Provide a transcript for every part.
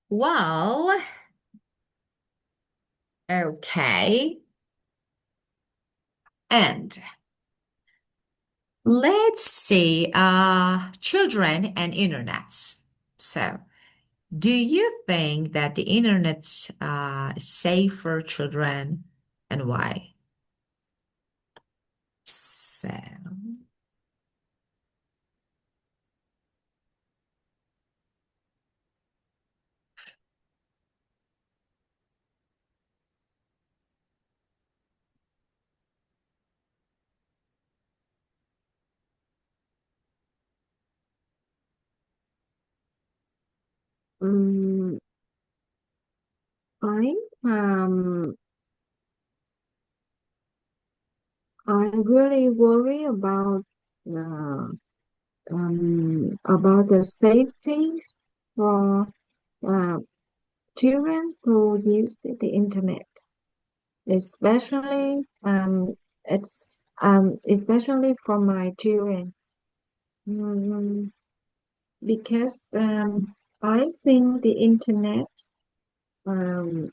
Well, okay. And let's see, children and internets. So, do you think that the internet's safe for children and why? So, Mm, I um I really worry uh, about the safety for uh, children who use the internet, especially it's especially for my children. Mm, because I think the internet um,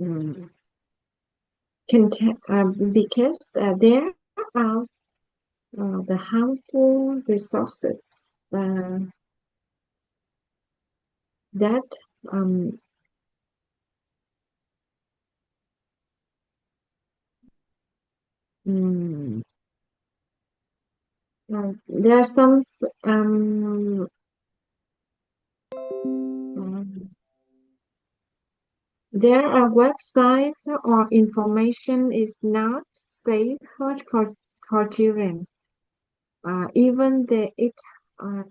mm, because there are the harmful resources uh, that um, mm, there are some um, um, there are websites or information is not safe for children, even it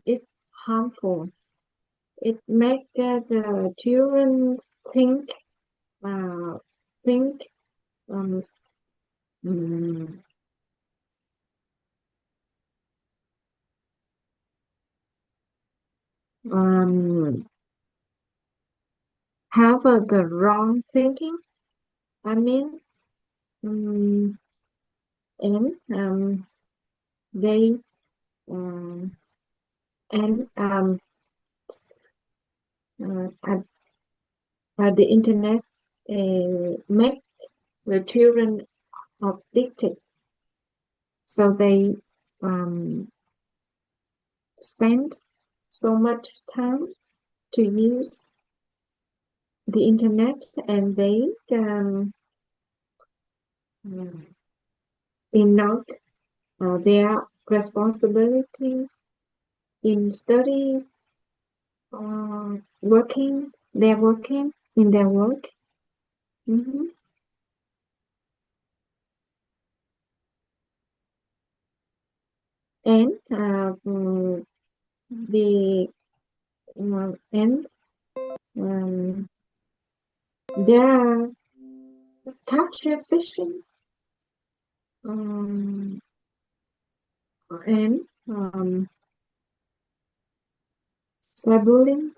is harmful. It make the children think uh, think um, mm, um, have the wrong thinking. I mean, mm, and they um, and at the internet make the children addicted, so they um, spend so much time to use the internet, and they um, ignore their responsibilities in studies, working in their work. Mhm. And the and there are capture fishings um, and cyberbullying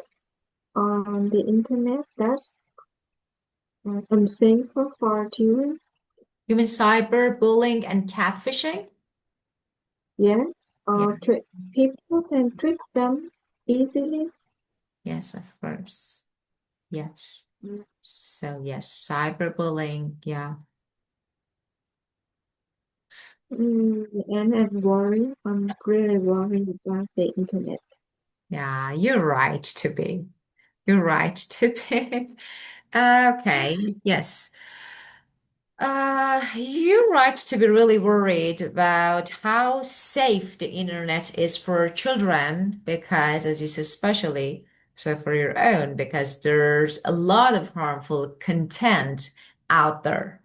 on the internet. That's unsafe for children. you mean cyberbullying and catfishing? Yeah, Yeah. people can trick them easily. Yes, of course. Yes. Mm, So, yes, cyberbullying. Yeah. and I'm worried. I'm really worried about the internet. Yeah, you're right to be. You're right to be. Okay, yes. You're right to be really worried about how safe the internet is for children because, as you said, especially so for your own, because there's a lot of harmful content out there.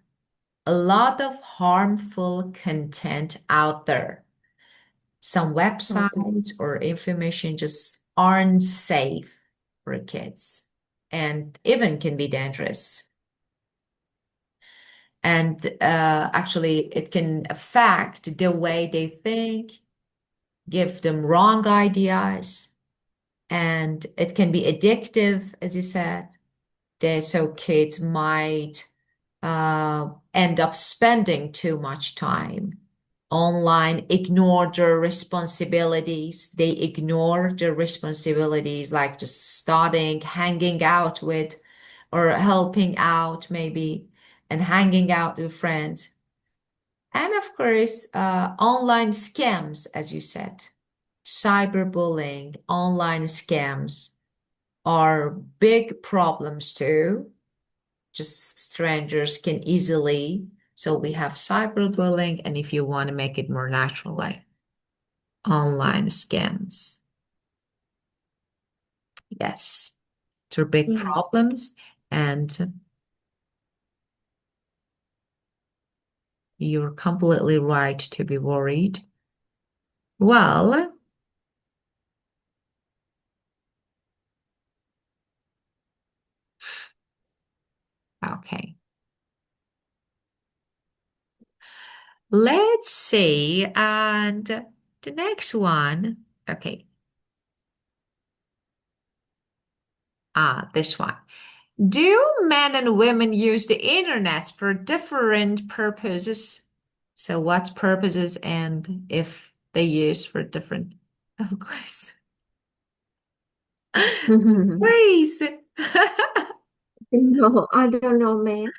A lot of harmful content out there. Some Okay. websites or information just aren't safe for kids and even can be dangerous. And actually, it can affect the way they think, give them wrong ideas, and it can be addictive, as you said. So kids might end up spending too much time. online, ignore their responsibilities. They ignore their responsibilities, like just starting hanging out with or helping out maybe and hanging out with friends. And of course, online scams, as you said, cyberbullying, online scams are big problems too. Just strangers can easily. So we have cyberbullying, and if you want to make it more natural, like online scams. Yes, they're big Mm. problems, and you're completely right to be worried. Well, okay. Let's see. And the next one, okay. This one. Do men and women use the internet for different purposes? So what purposes and if they use for different, of course. Please. No, I don't know, man.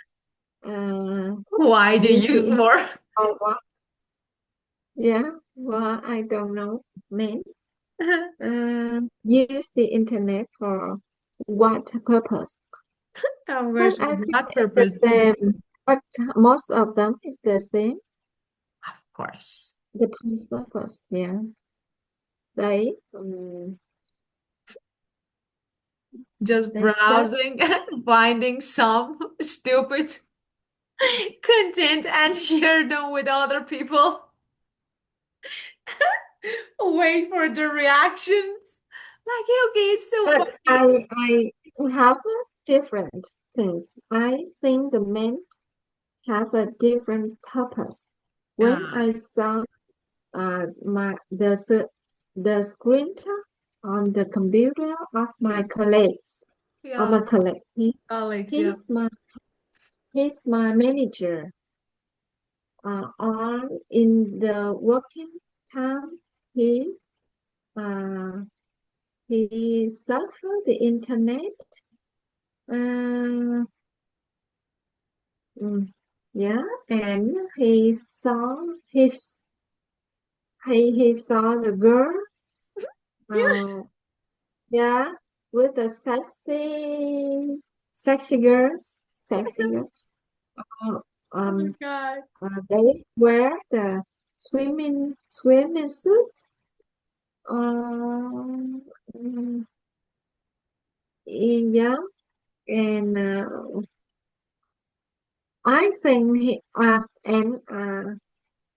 Uh, Why do you using more? or what? Yeah, well, I don't know, man. Use the internet for what purpose? Of But course, I for think what it's the purpose? same. But most of them is the same. Of course. The purpose, yeah. They Just they search. browsing, finding some stupid content and share them with other people. Wait for the reactions. Like, okay, it's so But funny. I have different things. I think the men have a different purpose. When Ah, I saw the screen on the computer of yeah, my colleagues, of yeah, my colleague, Alex, yeah. he's my he's my manager. On in the working time, he uh, he surfed the internet. Uh, mm, yeah, and he saw the girl. Yeah. Uh, yeah, with the sexy girls. Uh, Oh my um, God. they wear the swimming suit. Mm, yeah, and I think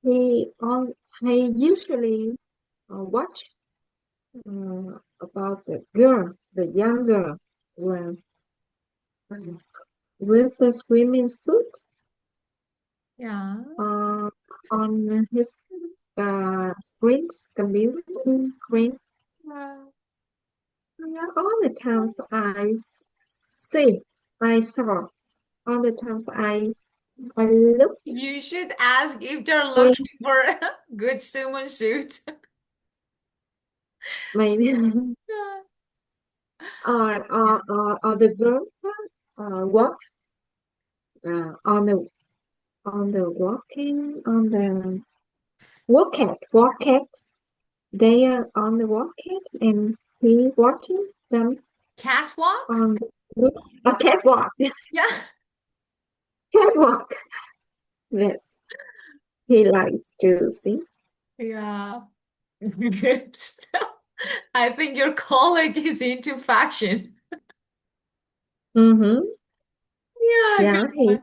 he on he usually watch about the girl, the young girl, well, with the swimming suit Yeah. uh, on his computer screen. Yeah. Yeah, all the times see, I saw, all the times I looked, You should ask if they're eh, looking for a good swimming suit. maybe, Yeah. Yeah. or the girls walk on the walk. They are on the walket and he watching them Catwalk? on a catwalk. Yeah. Catwalk. Yes, he likes to see. Yeah. Good. I think your colleague is into fashion. Mm-hmm. Yeah, Yeah, good. he's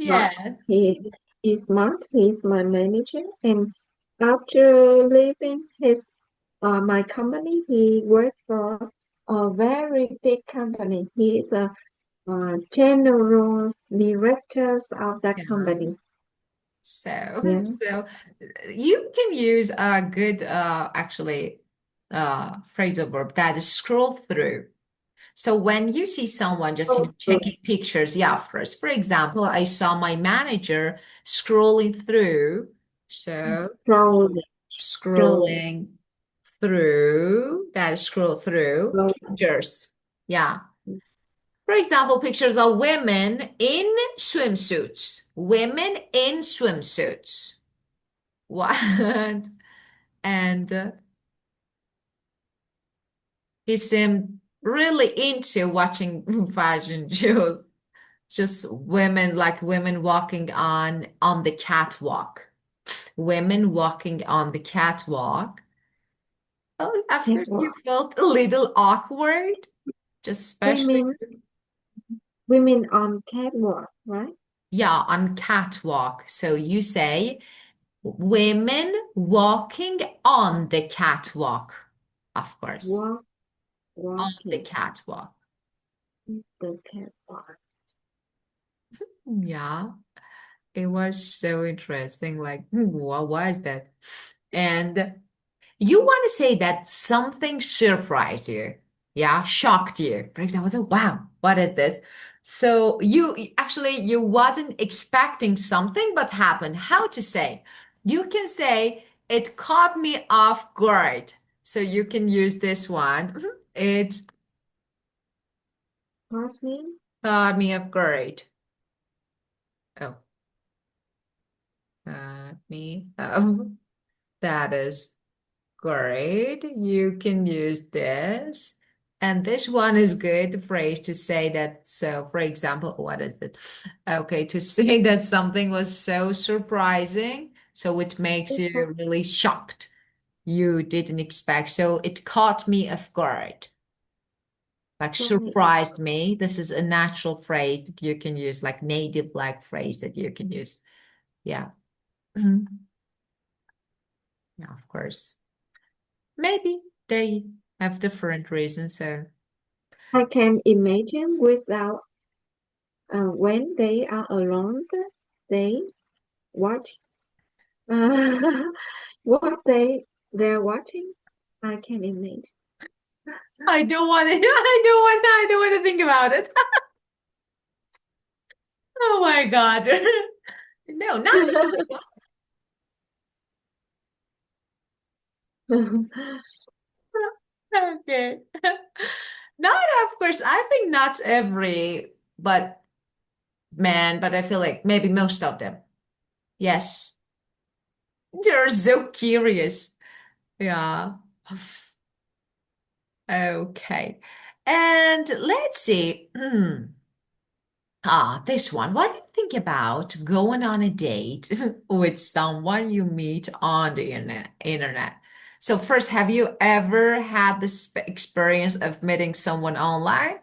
smart. Yeah. He's smart. He's my manager. And after leaving my company, he worked for a very big company. He's a general director of that Yeah. company. So, Yeah. so you can use a good, actually, phrasal verb that is scroll through. So when you see someone just, Oh, checking pictures, yeah, first, for example, I saw my manager scrolling through. So Scrolling, scrolling, scrolling through, that is scroll through scrolling. pictures. Yeah. For example, pictures of women in swimsuits. Women in swimsuits. What? And he seemed really into watching fashion shows. Just women, like women walking on the catwalk. Women walking on the catwalk. Oh, of course, you Catwalk. felt a little awkward, just especially, Women, women on catwalk, right? yeah, on catwalk. So you say women walking on the catwalk, of course, Walk, on the walking catwalk. the catwalk. Yeah, it was so interesting. Like, what was that? And you want to say that something surprised you, yeah, shocked you. For example, so wow, what is this? So you wasn't expecting something but happened. How to say? You can say it caught me off guard. So you can use this one. It Horseman, caught me off guard. Oh, caught me. That is great. You can use this. And this one is good phrase to say that. So, for example, what is it? Okay, to say that something was so surprising. So it makes it you really shocked. You didn't expect. So it caught me off guard, like caught me off surprised me. This is a natural phrase that you can use, like native like phrase that you can use. Yeah. Yeah, of course. Maybe they have different reasons. So I can imagine without when they are alone, they watch what they're watching. I can imagine. I don't want to, I don't want to think about it. Oh my God. No, not okay. Not, of course, I think not every, but man, but I feel like maybe most of them. Yes. They're so curious. Yeah. Okay. And let's see. This one. What do you think about going on a date with someone you meet on the internet? So first, have you ever had this experience of meeting someone online?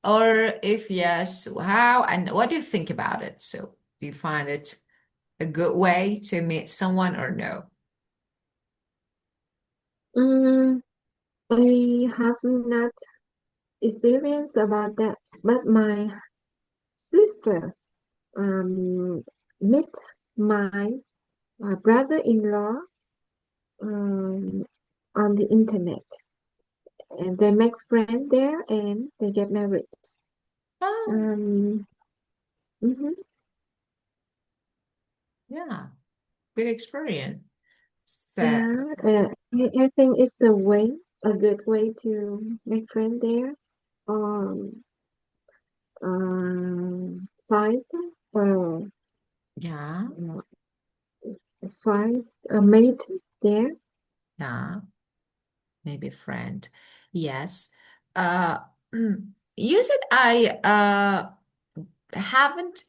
Or if yes, how and what do you think about it? So do you find it a good way to meet someone or no? Mm, I have not experienced about that, but my sister met my brother-in-law um, on the internet, and they make friends there, and they get married. Oh, Um, mhm. yeah, good experience. So, Yeah, I think it's a good way to make friends there. Um, find uh, yeah, find a mate there. yeah. Maybe a friend. Yes. Uh, you said haven't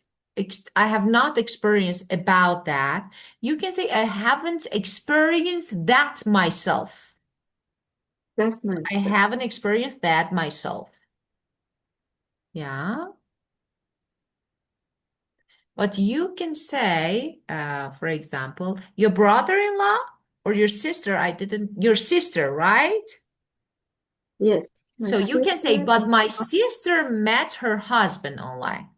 I have not experienced about that. You can say I haven't experienced that myself. That's I myself. haven't experienced that myself. Yeah. But you can say, for example, your brother-in-law or your sister, I didn't, your sister, right? Yes, my So you can say, sister but and my sister met her husband online.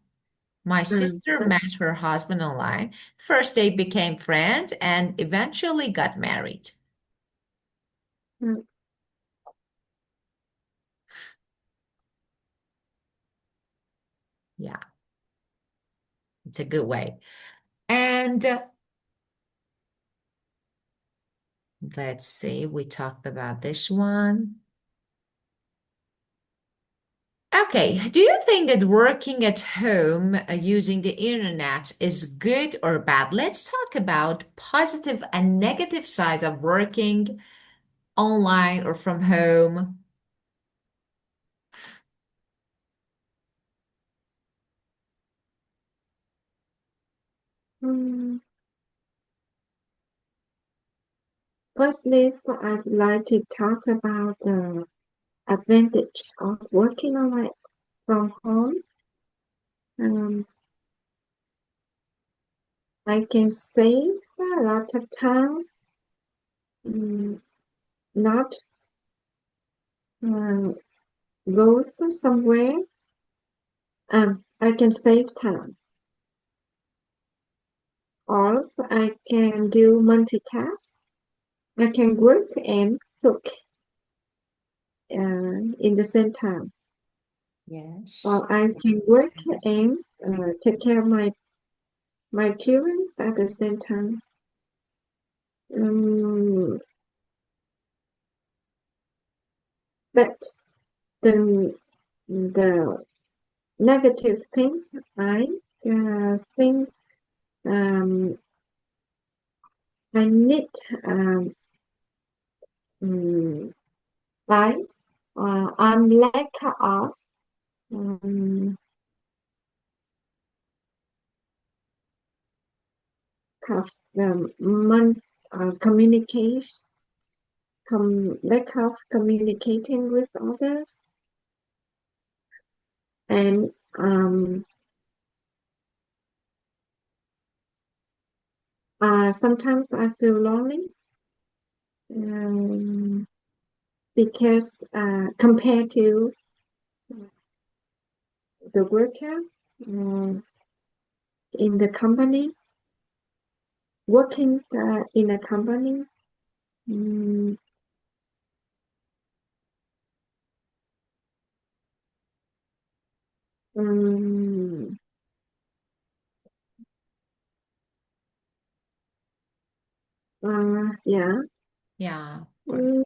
My sister but met her husband online. First, they became friends and eventually got married. mm, Yeah, it's a good way. And Let's see, we talked about this one. Okay, do you think that working at home using the internet is good or bad? Let's talk about positive and negative sides of working online or from home. Mm, Firstly, so I'd like to talk about the advantage of working online from home. Um, I can save a lot of time, mm, not uh, go to somewhere. I can save time. Also, I can do multitask. I can work and cook in the same time. Yes. Or I can work and take care of my children at the same time. Um, but the negative things I think um, I need um, I I'm lack um, of communication, lack of communicating with others, and sometimes I feel lonely um, because compared to the worker uh, in the company, working in a company, mm, um, yeah. Yeah, of course. Mm,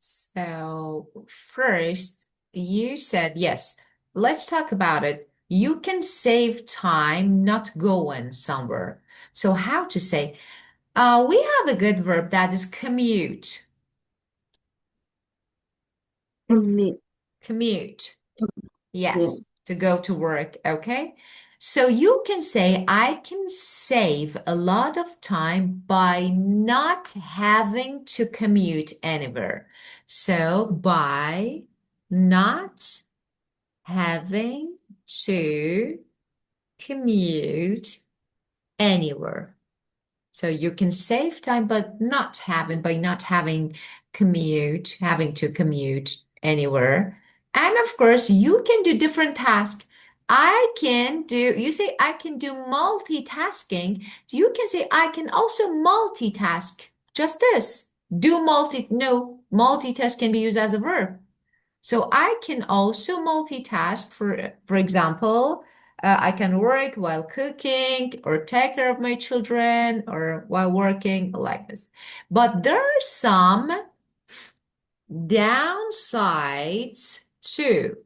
So first, you said yes. Let's talk about it. You can save time not going somewhere. So how to say? We have a good verb that is commute. commit, Commute. yeah. Yes, to go to work. Okay. So you can say, I can save a lot of time by not having to commute anywhere. So by not having to commute anywhere. So you can save time, but not having by not having to commute anywhere. And of course, you can do different tasks. You say I can do multitasking. You can say I can also multitask. Just this. No, multitask can be used as a verb. So I can also multitask. For example, I can work while cooking or take care of my children or while working like this. But there are some downsides too,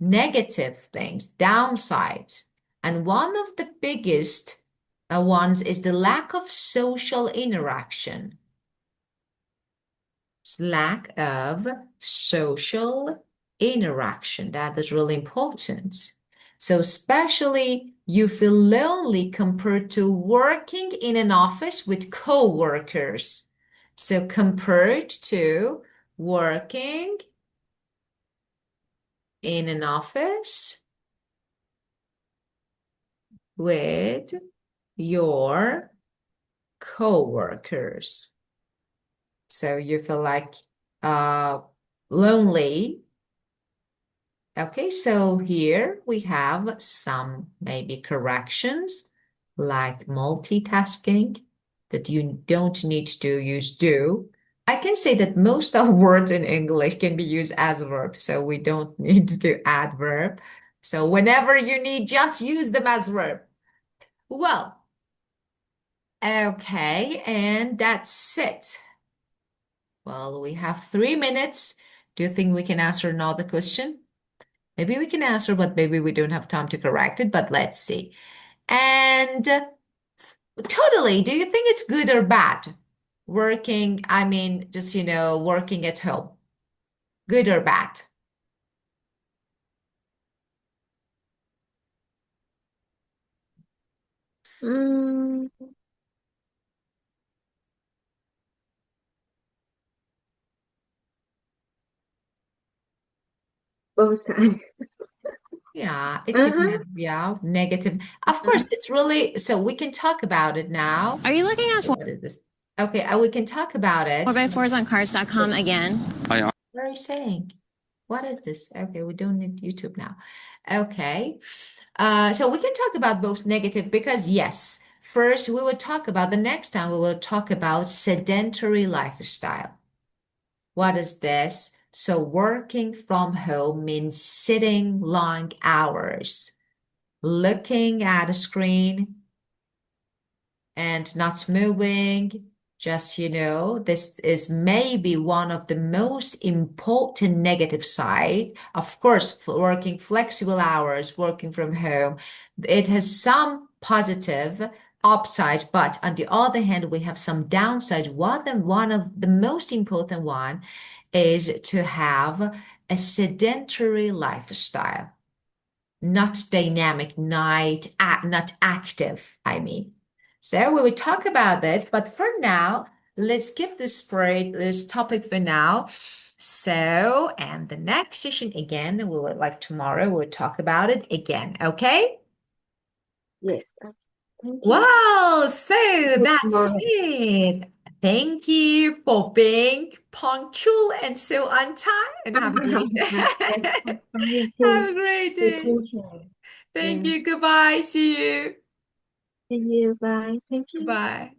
negative things, downsides. And one of the biggest ones is the lack of social interaction. Lack of social interaction. That is really important. So, especially you feel lonely compared to working in an office with co-workers. So, compared to working in an office with your co-workers. So, you feel like uh, lonely. Okay, so here we have some maybe corrections like multitasking that you don't need to use do. I can say that most of words in English can be used as a verb, so we don't need to add verb. So whenever you need, just use them as verb. Well, Okay, and that's it. Well, we have 3 minutes. Do you think we can answer another question? Maybe we can answer, but maybe we don't have time to correct it, but let's see. And totally, do you think it's good or bad? Working, I mean, just, working at home. Good or bad? Mm, both sides. Yeah, it Uh-huh. depends. Yeah, negative. Of course, it's really, so we can talk about it now. Are you looking at What is this? Okay, we can talk about it. 4x4s on cars.com again? What are you saying? What is this? Okay, we don't need YouTube now. Okay. So we can talk about both negative because yes, first we will talk about the next time we will talk about sedentary lifestyle. What is this? So working from home means sitting long hours, looking at a screen, and not moving. Just, this is maybe one of the most important negative sides. Of course, working flexible hours, working from home, it has some positive upsides, but on the other hand, we have some downsides. One of the most important one is to have a sedentary lifestyle, not dynamic, not active, I mean. So we will talk about that, but for now, let's skip this topic for now. So, and the next session again, we will like tomorrow, we'll talk about it again, okay? Yes. Thank you. Wow, so Good that's morning. it. Thank you for being punctual and so on time, and have a great Yes, I'm trying have a great to day. control. Thank Yeah. you. Goodbye. See you. See you. Bye. Thank you. Goodbye.